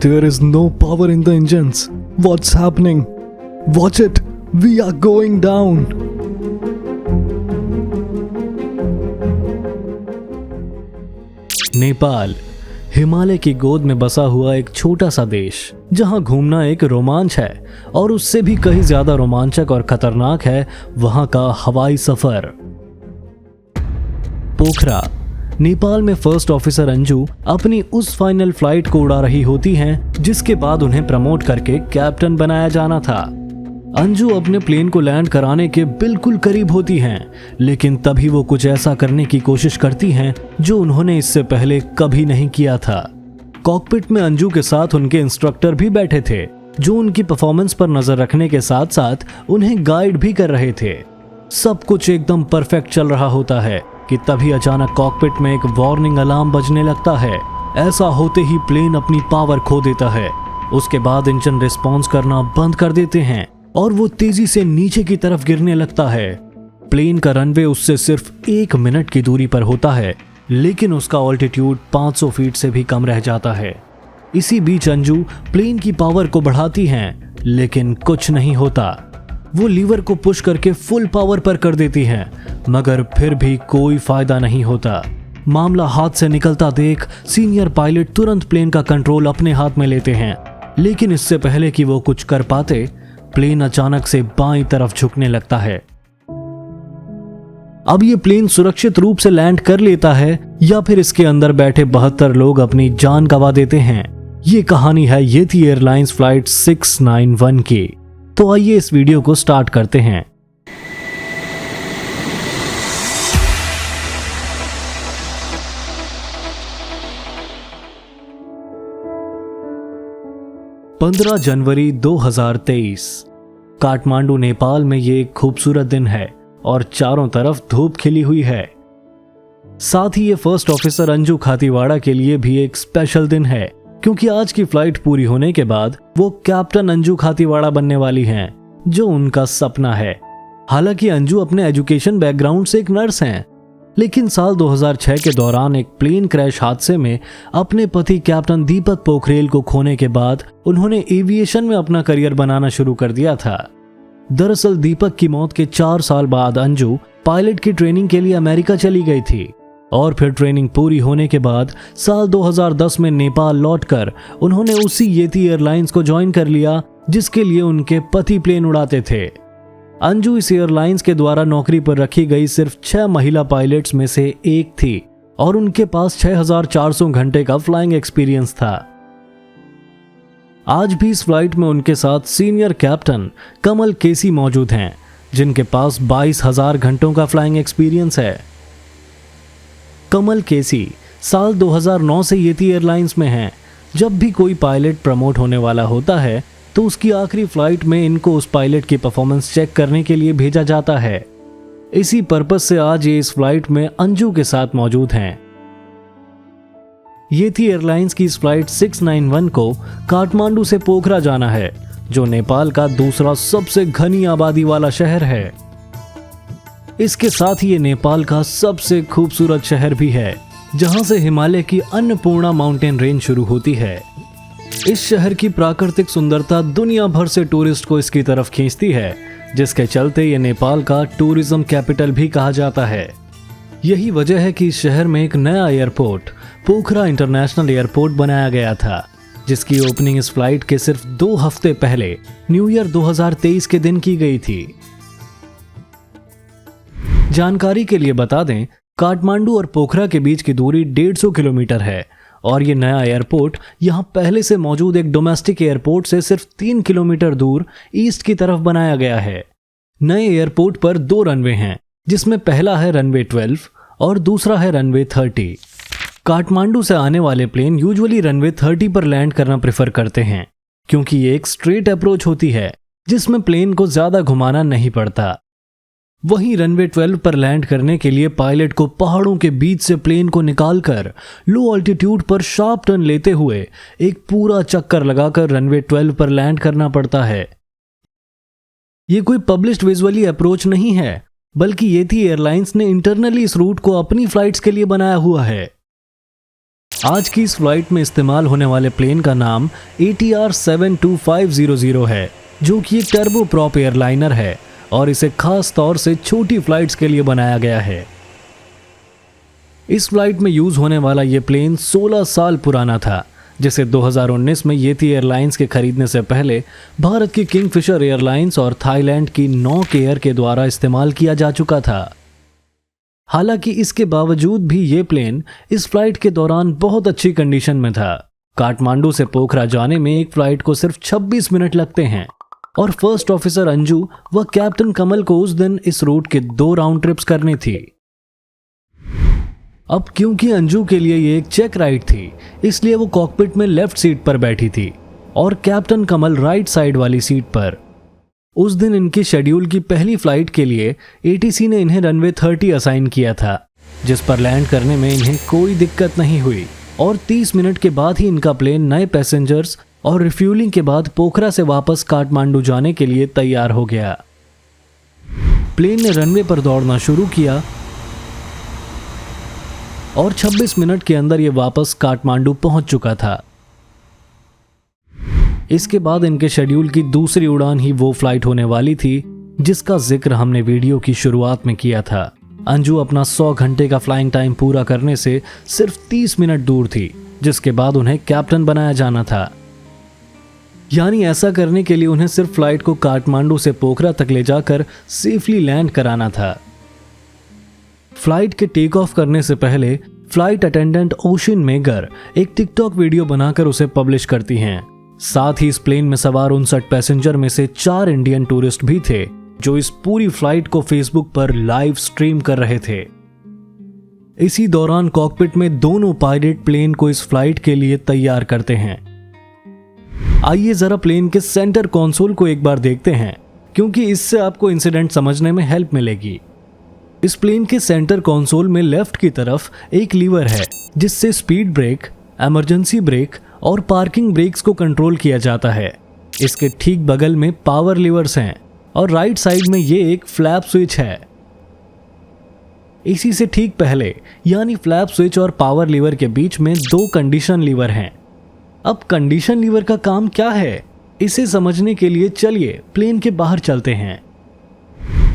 There is no power in the engines. What's happening? Watch it. We are going down. Nepal Himalaya की गोद में बसा हुआ एक छोटा सा देश, जहां घूमना एक रोमांच है और उससे भी कहीं ज्यादा रोमांचक और खतरनाक है वहां का हवाई सफर। पोखरा नेपाल में फर्स्ट ऑफिसर अंजू अपनी उस फाइनल फ्लाइट को उड़ा रही होती हैं जिसके बाद उन्हें प्रमोट करके कैप्टन बनाया जाना था। अंजू अपने प्लेन को लैंड कराने के बिल्कुल करीब होती हैं, लेकिन तभी वो कुछ ऐसा करने की कोशिश करती हैं जो उन्होंने इससे पहले कभी नहीं किया था। कॉकपिट में अंजू के साथ उनके इंस्ट्रक्टर भी बैठे थे, जो उनकी परफॉर्मेंस पर नजर रखने के साथ साथ उन्हें गाइड भी कर रहे थे। सब कुछ एकदम परफेक्ट चल रहा होता है कि तभी अचानक कॉकपिट में एक वार्निंग अलार्म बजने लगता है। ऐसा होते ही प्लेन अपनी पावर खो देता है। उसके बाद इंजन रिस्पॉन्स करना बंद कर देते हैं और वो तेजी से नीचे की तरफ गिरने लगता है। प्लेन का रनवे उससे सिर्फ 1 मिनट की दूरी पर होता है, लेकिन उसका ऑल्टीट्यूड 500 फीट से भी कम रह जाता है। इसी बीच अंजू प्लेन की पावर को बढ़ाती हैं, लेकिन कुछ नहीं होता। वो लीवर को पुश करके फुल पावर पर कर देती हैं, मगर फिर भी कोई फायदा नहीं होता। मामला हाथ से निकलता देख सीनियर पायलट तुरंत प्लेन का कंट्रोल अपने हाथ में लेते हैं, लेकिन इससे पहले कि वो कुछ कर पाते, प्लेन अचानक से बाईं तरफ झुकने लगता है। अब ये प्लेन सुरक्षित रूप से लैंड कर लेता है या फिर इसके अंदर बैठे 72 लोग अपनी जान गंवा देते हैं। ये कहानी है येती एयरलाइंस फ्लाइट 691 की। तो आइए इस वीडियो को स्टार्ट करते हैं। पंद्रह जनवरी 2023 काठमांडू नेपाल में ये एक खूबसूरत दिन है और चारों तरफ धूप खिली हुई है। साथ ही ये फर्स्ट ऑफिसर अंजू खातीवाड़ा के लिए भी एक स्पेशल दिन है, क्योंकि आज की फ्लाइट पूरी होने के बाद वो कैप्टन अंजू खातीवाड़ा बनने वाली हैं, जो उनका सपना है। हालांकि अंजू अपने एजुकेशन बैकग्राउंड से एक नर्स हैं, लेकिन साल 2006 के दौरान एक प्लेन क्रैश हादसे में अपने पति कैप्टन दीपक पोखरेल को खोने के बाद उन्होंने एविएशन में अपना करियर बनाना शुरू कर दिया था। दरअसल दीपक की मौत के 4 साल बाद अंजू पायलट की ट्रेनिंग के लिए अमेरिका चली गई थी और फिर ट्रेनिंग पूरी होने के बाद साल 2010 में नेपाल लौटकर उन्होंने उसी येती एयरलाइंस को ज्वाइन कर लिया, जिसके लिए उनके पति प्लेन उड़ाते थे। अंजू इस एयरलाइंस के द्वारा नौकरी पर रखी गई सिर्फ 6 महिला पायलट्स में से एक थी और उनके पास 6400 घंटे का फ्लाइंग एक्सपीरियंस था। आज भी इस फ्लाइट में उनके साथ सीनियर कैप्टन कमल केसी मौजूद हैं, जिनके पास 22,000 घंटों का फ्लाइंग एक्सपीरियंस है। कमल केसी साल 2009 से येती एयरलाइंस में हैं। जब भी कोई पायलट प्रमोट होने वाला होता है तो उसकी आखिरी फ्लाइट में इनको उस पायलट की परफॉर्मेंस चेक करने के लिए भेजा जाता है। इसी पर्पस से आज ये इस फ्लाइट में अंजू के साथ मौजूद हैं। येती एयरलाइंस की इस फ्लाइट 691 को काठमांडू से पोखरा जाना है, जो नेपाल का दूसरा सबसे घनी आबादी वाला शहर है। इसके साथ ही ये नेपाल का सबसे खूबसूरत शहर भी है, जहां से हिमालय की अन्नपूर्णा माउंटेन रेंज शुरू होती है। इस शहर की प्राकृतिक सुंदरता दुनिया भर से टूरिस्ट को इसकी तरफ खींचती है, जिसके चलते ये नेपाल का टूरिज्म कैपिटल भी कहा जाता है। यही वजह है कि इस शहर में एक नया एयरपोर्ट पोखरा इंटरनेशनल एयरपोर्ट बनाया गया था, जिसकी ओपनिंग इस फ्लाइट के सिर्फ 2 हफ्ते पहले न्यू ईयर 2023 के दिन की गई थी। जानकारी के लिए बता दें, काठमांडू और पोखरा के बीच की दूरी 150 किलोमीटर है और ये नया एयरपोर्ट यहाँ पहले से मौजूद एक डोमेस्टिक एयरपोर्ट से सिर्फ 3 किलोमीटर दूर ईस्ट की तरफ बनाया गया है। नए एयरपोर्ट पर 2 रनवे हैं, जिसमें पहला है रनवे 12 और दूसरा है रनवे 30। काठमांडू से आने वाले प्लेन यूजुअली रनवे 30 पर लैंड करना प्रेफर करते हैं, क्योंकि ये एक स्ट्रेट अप्रोच होती है जिसमें प्लेन को ज्यादा घुमाना नहीं पड़ता। वहीं रनवे 12 पर लैंड करने के लिए पायलट को पहाड़ों के बीच से प्लेन को निकालकर लो ऑल्टीट्यूड पर शार्प टर्न लेते हुए एक पूरा चक्कर लगाकर रनवे 12 पर लैंड करना पड़ता है। ये कोई पब्लिश्ड विजुअली अप्रोच नहीं है, बल्कि येती एयरलाइंस ने इंटरनली इस रूट को अपनी फ्लाइट्स के लिए बनाया हुआ है। आज की इस फ्लाइट में इस्तेमाल होने वाले प्लेन का नाम ATR 72500 है, जो कि एक टर्बो प्रॉप एयरलाइनर है और इसे खास तौर से छोटी फ्लाइट्स के लिए बनाया गया है। इस फ्लाइट में यूज होने वाला ये प्लेन 16 साल पुराना था, जिसे 2019 में येती एयरलाइंस के खरीदने से पहले भारत की किंगफिशर एयरलाइंस और थाईलैंड की नॉक एयर के द्वारा इस्तेमाल किया जा चुका था। हालांकि इसके बावजूद भी ये प्लेन इस फ्लाइट के दौरान बहुत अच्छी कंडीशन में था। काठमांडू से पोखरा जाने में एक फ्लाइट को सिर्फ 26 मिनट लगते हैं और फर्स्ट ऑफिसर अंजू व कैप्टन कमल को उस दिन इस रूट के 2 राउंड ट्रिप्स करनी थी। अब क्योंकि अंजू के लिए ये एक चेक राइड थी, इसलिए वो कॉकपिट में लेफ्ट सीट पर बैठी थी और कैप्टन कमल राइट साइड वाली सीट पर। उस दिन इनके शेड्यूल की पहली फ्लाइट के लिए ATC ने इन्हें रनवे 30 असाइन किया था, जिस पर लैंड करने में इन्हें कोई दिक्कत नहीं हुई और 30 मिनट के बाद ही इनका प्लेन नए पैसेंजर्स और रिफ्यूलिंग के बाद पोखरा से वापस काठमांडू जाने के लिए तैयार हो गया। प्लेन ने रनवे पर दौड़ना शुरू किया और 26 मिनट के अंदर ये वापस काठमांडू पहुंच चुका था। इसके बाद इनके शेड्यूल की दूसरी उड़ान ही वो फ्लाइट होने वाली थी जिसका जिक्र हमने वीडियो की शुरुआत में किया था। अंजू अपना 100 घंटे का फ्लाइंग टाइम पूरा करने से सिर्फ 30 मिनट दूर थी, जिसके बाद उन्हें कैप्टन बनाया जाना था। यानी ऐसा करने के लिए उन्हें सिर्फ फ्लाइट को काठमांडू से पोखरा तक ले जाकर सेफली लैंड कराना था। फ्लाइट के टेक ऑफ करने से पहले फ्लाइट अटेंडेंट ओशिन मेगर एक टिकटॉक वीडियो बनाकर उसे पब्लिश करती हैं। साथ ही इस प्लेन में सवार 59 पैसेंजर में से 4 इंडियन टूरिस्ट भी थे, जो इस पूरी फ्लाइट को फेसबुक पर लाइव स्ट्रीम कर रहे थे। इसी दौरान कॉकपिट में दोनों पायलट प्लेन को इस फ्लाइट के लिए तैयार करते हैं। आइए जरा प्लेन के सेंटर कंसोल को एक बार देखते हैं, क्योंकि इससे आपको इंसिडेंट समझने में हेल्प मिलेगी। इस प्लेन के सेंटर कंसोल में लेफ्ट की तरफ एक लीवर है, जिससे स्पीड ब्रेक, इमरजेंसी ब्रेक और पार्किंग ब्रेक्स को कंट्रोल किया जाता है। इसके ठीक बगल में पावर लीवर्स हैं और राइट साइड में ये एक फ्लैप स्विच है। इसी से ठीक पहले यानी फ्लैप स्विच और पावर लीवर के बीच में 2 कंडीशन लीवर हैं। अब कंडीशन लीवर का काम क्या है, इसे समझने के लिए चलिए प्लेन के बाहर चलते हैं।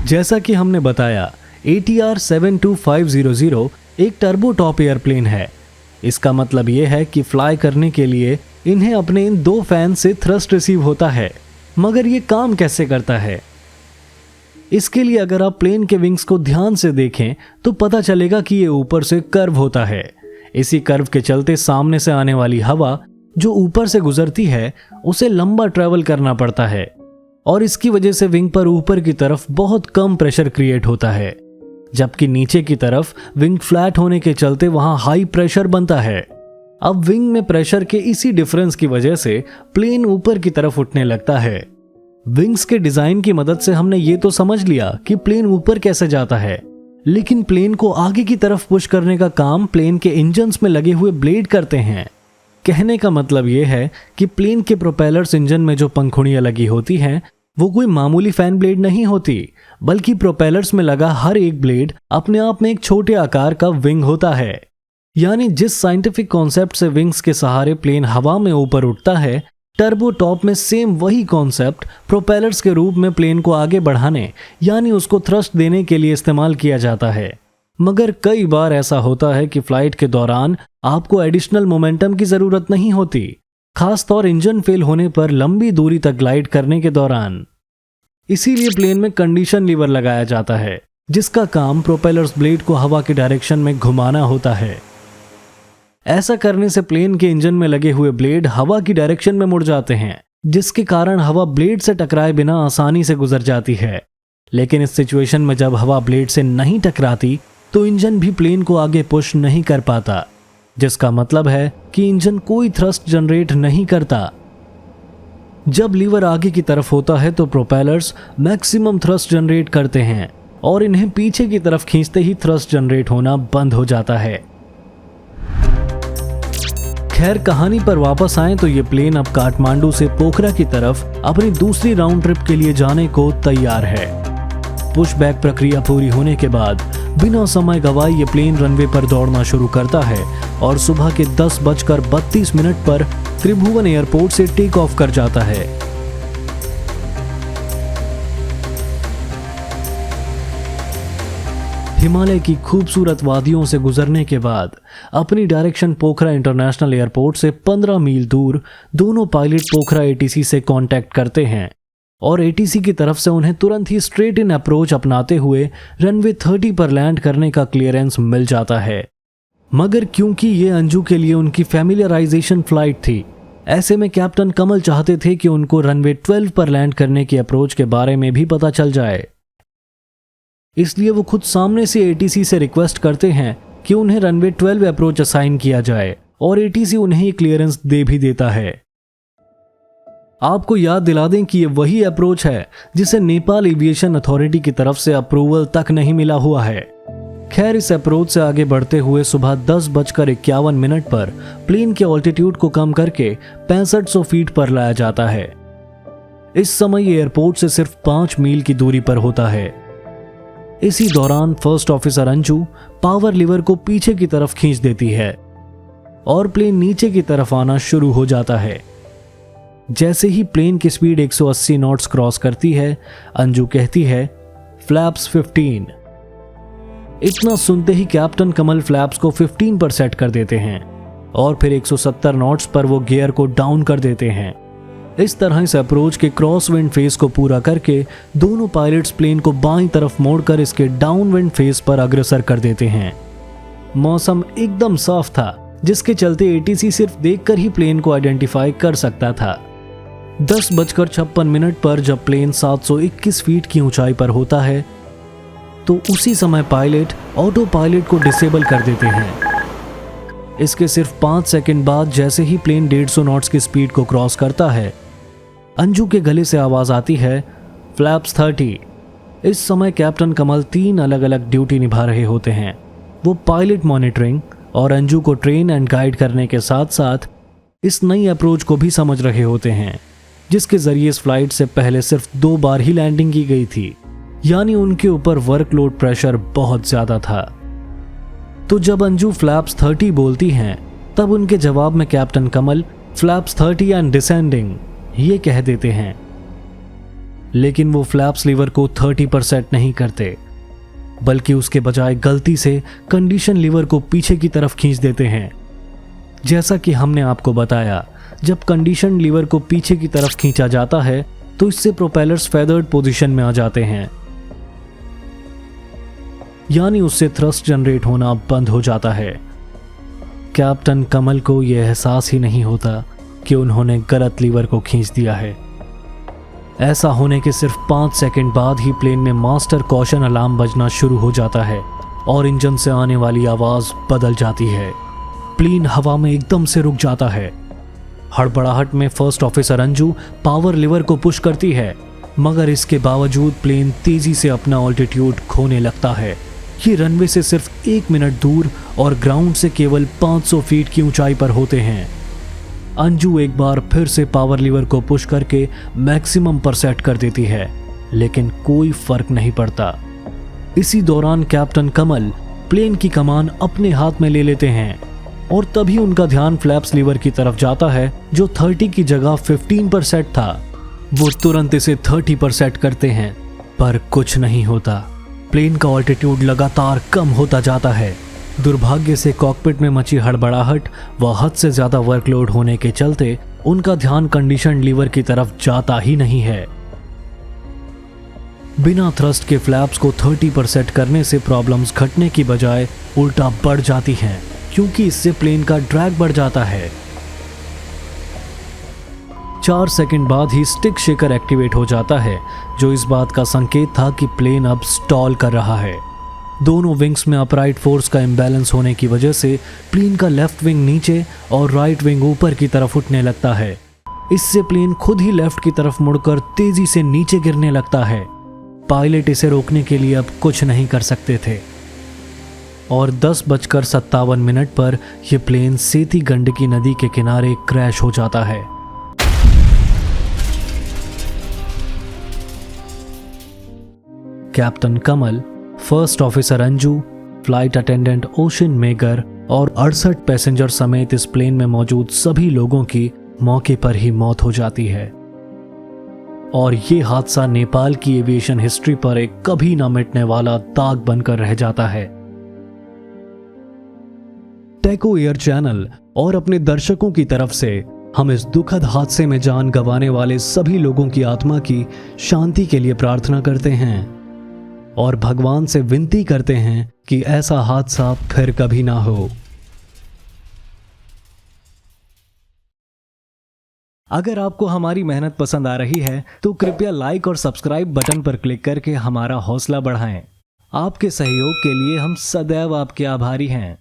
जैसा कि हमने बताया, ATR 72500 एक टर्बो टॉप एयरप्लेन है। इसका मतलब यह है कि फ्लाई करने के लिए इन्हें अपने इन 2 फैन से थ्रस्ट रिसीव होता है। मगर ये काम कैसे करता है? इसके लिए अगर आप प्लेन के विंग्स को ध्यान से देखें तो पता चलेगा कि ये ऊपर से कर्व होता है। इसी कर्व के चलते सामने से आने वाली हवा जो ऊपर से गुजरती है उसे लंबा ट्रैवल करना पड़ता है और इसकी वजह से विंग पर ऊपर की तरफ बहुत कम प्रेशर क्रिएट होता है, जबकि नीचे की तरफ विंग फ्लैट होने के चलते वहां हाई प्रेशर बनता है। अब विंग में प्रेशर के इसी डिफरेंस की वजह से प्लेन ऊपर की तरफ उठने लगता है। विंग्स के डिजाइन की मदद से हमने ये तो समझ लिया कि प्लेन ऊपर कैसे जाता है, लेकिन प्लेन को आगे की तरफ पुश करने का काम प्लेन के इंजन्स में लगे हुए ब्लेड करते हैं। कहने का मतलब यह है कि प्लेन के प्रोपेलर्स इंजन में जो पंखुड़ियां लगी होती हैं वो कोई मामूली फैन ब्लेड नहीं होती, बल्कि प्रोपेलर्स में लगा हर एक ब्लेड अपने आप में एक छोटे आकार का विंग होता है। यानी जिस साइंटिफिक कॉन्सेप्ट से विंग्स के सहारे प्लेन हवा में ऊपर उठता है, टर्बो टॉप में सेम वही कॉन्सेप्ट प्रोपेलर्स के रूप में प्लेन को आगे बढ़ाने यानी उसको थ्रस्ट देने के लिए इस्तेमाल किया जाता है। मगर कई बार ऐसा होता है कि फ्लाइट के दौरान आपको एडिशनल मोमेंटम की जरूरत नहीं होती, खासतौर इंजन फेल होने पर लंबी दूरी तक ग्लाइड करने के दौरान। इसीलिए प्लेन में कंडीशन लीवर लगाया जाता है, जिसका काम प्रोपेलर्स ब्लेड को हवा की डायरेक्शन में घुमाना होता है। ऐसा करने से प्लेन के इंजन में लगे हुए ब्लेड हवा की डायरेक्शन में मुड़ जाते हैं, जिसके कारण हवा ब्लेड से टकराए बिना आसानी से गुजर जाती है। लेकिन इस सिचुएशन में जब हवा ब्लेड से नहीं टकराती तो इंजन भी प्लेन को आगे पुश नहीं कर पाता, जिसका मतलब है कि इंजन कोई थ्रस्ट जनरेट नहीं करता। जब लीवर आगे की तरफ होता है तो प्रोपेलर्स मैक्सिमम थ्रस्ट जनरेट करते हैं और इन्हें पीछे की तरफ खींचते ही थ्रस्ट जनरेट होना बंद हो जाता है। खैर, कहानी पर वापस आएं तो ये प्लेन अब काठमांडू से पोखरा की तरफ अपनी दूसरी राउंड ट्रिप के लिए जाने को तैयार है। पुशबैक प्रक्रिया पूरी होने के बाद बिना समय गवाए ये प्लेन रनवे पर दौड़ना शुरू करता है और सुबह के 10:32 पर त्रिभुवन एयरपोर्ट से टेक ऑफ कर जाता है। हिमालय की खूबसूरत वादियों से गुजरने के बाद अपनी डायरेक्शन पोखरा इंटरनेशनल एयरपोर्ट से 15 मील दूर दोनों पायलट पोखरा एटीसी से कांटेक्ट करते हैं और एटीसी की तरफ से उन्हें तुरंत ही स्ट्रेट इन अप्रोच अपनाते हुए रनवे 30 पर लैंड करने का क्लियरेंस मिल जाता है। मगर क्योंकि ये अंजू के लिए उनकी फैमिलियराइजेशन फ्लाइट थी, ऐसे में कैप्टन कमल चाहते थे कि उनको रनवे 12 पर लैंड करने की अप्रोच के बारे में भी पता चल जाए। इसलिए वो खुद सामने से एटीसी से रिक्वेस्ट करते हैं कि उन्हें रनवे 12 अप्रोच असाइन किया जाए और एटीसी उन्हें ये क्लियरेंस दे भी देता है। आपको याद दिला दें कि ये वही अप्रोच है जिसे नेपाल एविएशन अथॉरिटी की तरफ से अप्रूवल तक नहीं मिला हुआ है। खैर, इस अप्रोच से आगे बढ़ते हुए सुबह 10:51 पर प्लेन के ऑल्टीट्यूड को कम करके 6500 फीट पर लाया जाता है। इस समय एयरपोर्ट से सिर्फ 5 मील की दूरी पर होता है। इसी दौरान first officer Anju power lever को पीछे की तरफ खींच देती है और प्लेन नीचे की तरफ आना शुरू हो जाता है। जैसे ही प्लेन की स्पीड 180 नॉट्स क्रॉस करती है, अंजू कहती है फ्लैप्स 15। इतना सुनते ही कैप्टन कमल फ्लैप्स को 15 पर सेट कर देते हैं और फिर 170 नॉट्स पर वो गियर को डाउन कर देते हैं। इस तरह इस अप्रोच के क्रॉस विंड फेज को पूरा करके दोनों पायलट्स प्लेन को बाईं तरफ मोड़कर इसके डाउन विंड फेज पर अग्रसर कर देते हैं। मौसम एकदम साफ था, जिसके चलते एटीसी सिर्फ देखकर ही प्लेन को आइडेंटिफाई कर सकता था। 10:56 पर जब प्लेन 721 फीट की ऊंचाई पर होता है तो उसी समय पायलट ऑटो पायलट को डिसेबल कर देते हैं। इसके सिर्फ 5 सेकंड बाद जैसे ही प्लेन 150 नॉट्स की स्पीड को क्रॉस करता है, अंजू के गले से आवाज आती है फ्लैप्स 30। इस समय कैप्टन कमल 3 अलग अलग ड्यूटी निभा रहे होते हैं। वो पायलट मॉनिटरिंग और अंजू को ट्रेन एंड गाइड करने के साथ साथ इस नई अप्रोच को भी समझ रहे होते हैं, जिसके जरिए इस फ्लाइट से पहले सिर्फ 2 बार ही लैंडिंग की गई थी, यानी उनके ऊपर वर्कलोड प्रेशर बहुत ज्यादा था। तो जब अंजू फ्लैप्स 30 बोलती हैं, तब उनके जवाब में captain Kamal flaps 30 and descending ये कह देते हैं। लेकिन वो फ्लैप्स लीवर को 30 पर सेट नहीं करते, बल्कि उसके बजाय गलती से कंडीशन लीवर को पीछे की तरफ खींच देते हैं। जैसा कि हमने आपको बताया, जब कंडीशन लीवर को पीछे की तरफ खींचा जाता है तो इससे प्रोपेलर्स फेदर्ड पोजीशन में आ जाते हैं, यानी उससे थ्रस्ट जनरेट होना बंद हो जाता है। कैप्टन कमल को यह एहसास ही नहीं होता कि उन्होंने गलत लीवर को खींच दिया है। ऐसा होने के सिर्फ 5 सेकंड बाद ही प्लेन में मास्टर कॉशन अलार्म बजना शुरू हो जाता है और इंजन से आने वाली आवाज बदल जाती है। प्लेन हवा में एकदम से रुक जाता है। हड़बड़ाहट में first officer Anju power lever को पुश करती है, मगर इसके बावजूद प्लेन तेजी से अपना ऑल्टीट्यूड खोने लगता है। ये रनवे से सिर्फ 1 मिनट दूर और ग्राउंड से केवल 500 फीट की ऊंचाई पर होते हैं। अंजू एक बार फिर से पावर लीवर को पुश करके मैक्सिमम पर सेट कर देती है, लेकिन कोई फर्क नहीं पड़ता। इसी दौरान कैप्टन कमल प्लेन की कमान अपने हाथ में ले लेते हैं और तभी उनका ध्यान फ्लैप्स लीवर की तरफ जाता है, जो 30 की जगह 15 पर सेट था। वो तुरंत इसे 30 पर सेट करते हैं, पर कुछ नहीं होता। प्लेन का ऑल्टीट्यूड लगातार कम होता जाता है। दुर्भाग्य से कॉकपिट में मची हड़बड़ाहट व हद से ज्यादा वर्कलोड होने के चलते उनका ध्यान कंडीशन लीवर की तरफ जाता ही नहीं है। बिना थ्रस्ट के फ्लैप्स को 30 पर सेट करने से प्रॉब्लम्स घटने की बजाय उल्टा बढ़ जाती हैं, क्योंकि इससे प्लेन का ड्रैग बढ़ जाता है। 4 सेकंड बाद ही स्टिक शेकर एक्टिवेट हो जाता है, जो इस बात का संकेत था कि प्लेन अब स्टॉल कर रहा है। दोनों विंग्स में अपराइट फोर्स का इम्बैलेंस होने की वजह से प्लेन का लेफ्ट विंग नीचे और राइट विंग ऊपर की तरफ उठने लगता है। इससे प्लेन खुद ही लेफ्ट की तरफ मुड़कर तेजी से नीचे गिरने लगता है। पायलट इसे रोकने के लिए अब कुछ नहीं कर सकते थे और 10:57 पर यह प्लेन सेती गंडकी नदी के किनारे क्रैश हो जाता है। Captain Kamal, first officer Anju, flight attendant ओशन मेगर और 68 पैसेंजर समेत इस प्लेन में मौजूद सभी लोगों की मौके पर ही मौत हो जाती है। और ये हादसा नेपाल की एविएशन हिस्ट्री पर एक कभी ना मिटने वाला दाग बनकर रह जाता है। टेको एयर चैनल और अपने दर्शकों की तरफ से हम इस दुखद हादसे में जान गंवाने वाले सभी लोगों की आत्मा की शांति के लिए प्रार्थना करते हैं और भगवान से विनती करते हैं कि ऐसा हादसा फिर कभी ना हो। अगर आपको हमारी मेहनत पसंद आ रही है तो कृपया लाइक और सब्सक्राइब बटन पर क्लिक करके हमारा हौसला बढ़ाएं। आपके सहयोग के लिए हम सदैव आपके आभारी हैं।